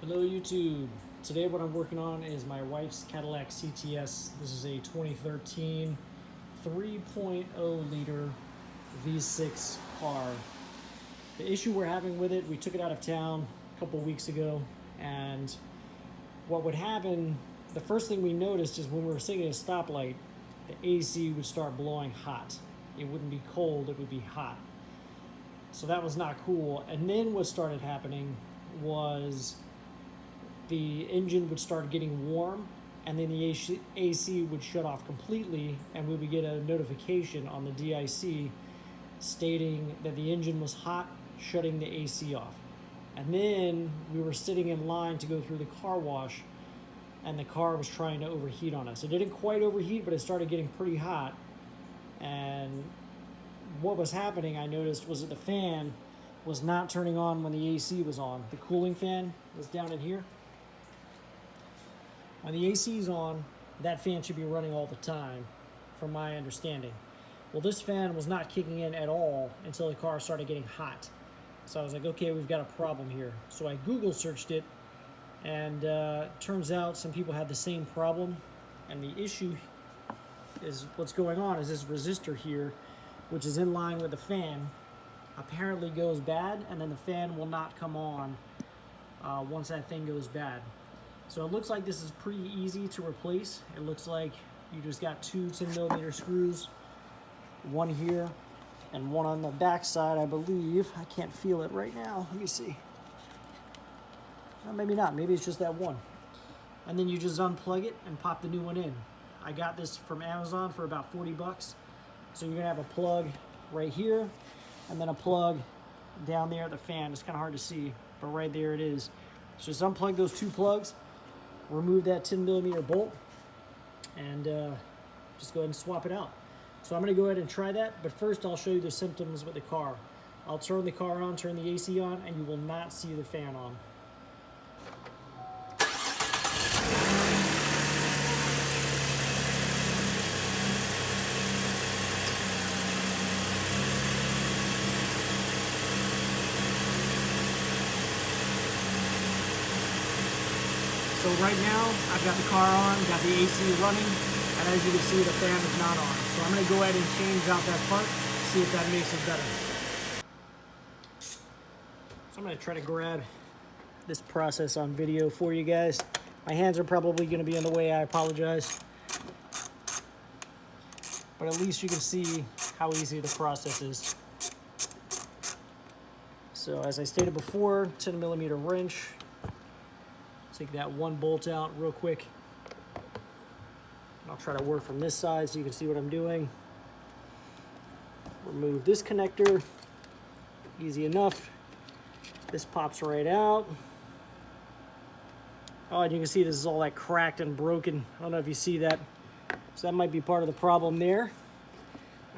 Hello YouTube. Today what I'm working on is my wife's Cadillac CTS. This is a 2013 3.0 liter V6 car. The issue we're having with it, we took it out of town a couple weeks ago, and what would happen, the first thing we noticed is when we were sitting at a stoplight, the AC would start blowing hot. It wouldn't be cold, it would be hot. So that was not cool. And then what started happening was the engine would start getting warm, and then the AC would shut off completely, and we would get a notification on the DIC stating that the engine was hot, shutting the AC off. And then we were sitting in line to go through the car wash, and the car was trying to overheat on us. It didn't quite overheat, but it started getting pretty hot. And what was happening, I noticed, was that the fan was not turning on when the AC was on. The cooling fan was down in here. When the AC is on, that fan should be running all the time, from my understanding. Well, this fan was not kicking in at all until the car started getting hot. So I was like, okay, we've got a problem here. So I Google searched it, and turns out some people had the same problem. And the issue is, what's going on is this resistor here, which is in line with the fan, apparently goes bad, and then the fan will not come on once that thing goes bad. So it looks like this is pretty easy to replace. It looks like you just got two 10mm screws, one here and one on the back side, I believe. I can't feel it right now. Let me see. Well, maybe not. Maybe it's just that one. And then you just unplug it and pop the new one in. I got this from Amazon for about 40 bucks. So you're gonna have a plug right here, and then a plug down there at the fan. It's kind of hard to see, but right there it is. So just unplug those two plugs, remove that 10mm bolt, and just go ahead and swap it out. So I'm gonna go ahead and try that, but first I'll show you the symptoms with the car. I'll turn the car on, turn the AC on, and you will not see the fan on. So right now, I've got the car on, got the AC running, and as you can see, the fan is not on. So I'm gonna go ahead and change out that part, see if that makes it better. So I'm gonna try to grab this process on video for you guys. My hands are probably gonna be in the way, I apologize. But at least you can see how easy the process is. So as I stated before, 10mm wrench. Take that one bolt out real quick. I'll try to work from this side so you can see what I'm doing. Remove this connector. Easy enough. This pops right out. Oh, and you can see this is all like cracked and broken. I don't know if you see that. So that might be part of the problem there.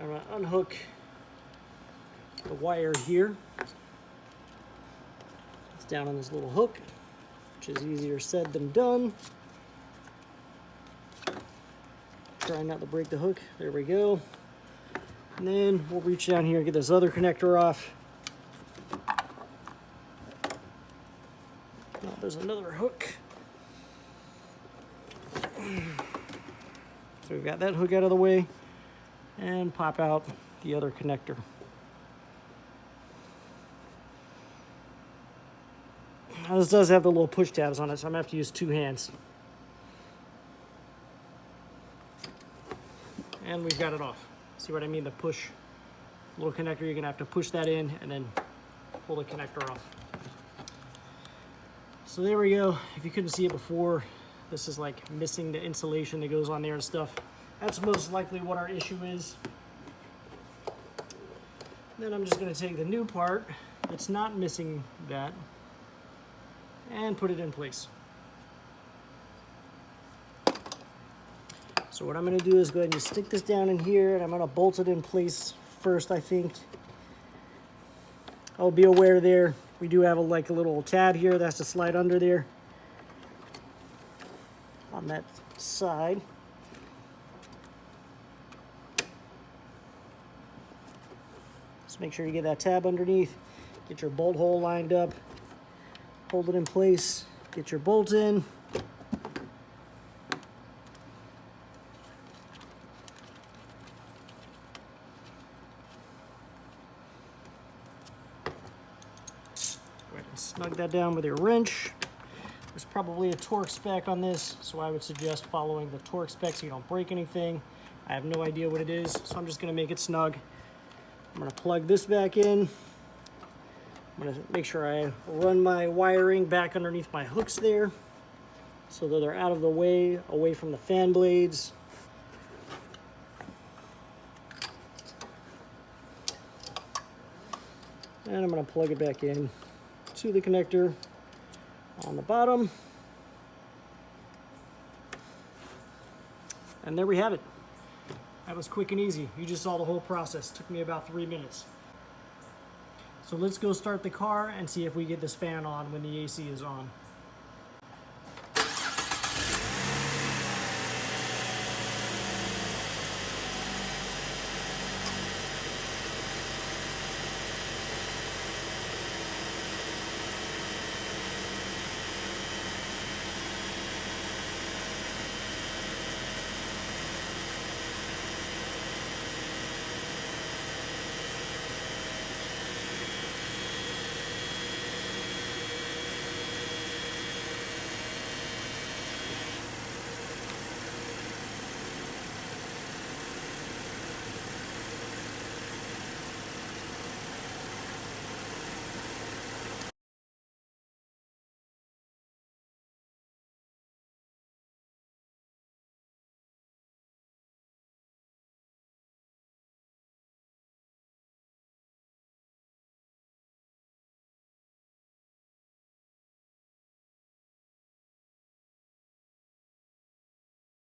I'm gonna unhook the wire here. It's down on this little hook, which is easier said than done. Trying not to break the hook. There we go. And then we'll reach down here and get this other connector off. Oh, there's another hook. So we've got that hook out of the way, and pop out the other connector. Now this does have the little push tabs on it, so I'm gonna have to use two hands. And we've got it off. See what I mean? The push little connector, you're gonna have to push that in and then pull the connector off. So there we go. If you couldn't see it before, this is like missing the insulation that goes on there and stuff. That's most likely what our issue is. Then I'm just gonna take the new part that's not missing that and put it in place. So what I'm going to do is go ahead and stick this down in here, and I'm going to bolt it in place first, I think. I'll be aware there, we do have a little tab here that has to slide under there on that side. Just make sure you get that tab underneath, get your bolt hole lined up, hold it in place, Get your bolt in. Go ahead and snug that down with your wrench. There's probably a torque spec on this, so I would suggest following the torque spec so you don't break anything. I have no idea what it is, so I'm just gonna make it snug. I'm gonna plug this back in. I'm gonna make sure I run my wiring back underneath my hooks there so that they're out of the way, away from the fan blades. And I'm gonna plug it back in to the connector on the bottom. And there we have it. That was quick and easy. You just saw the whole process. Took me about 3 minutes. So let's go start the car and see if we get this fan on when the AC is on.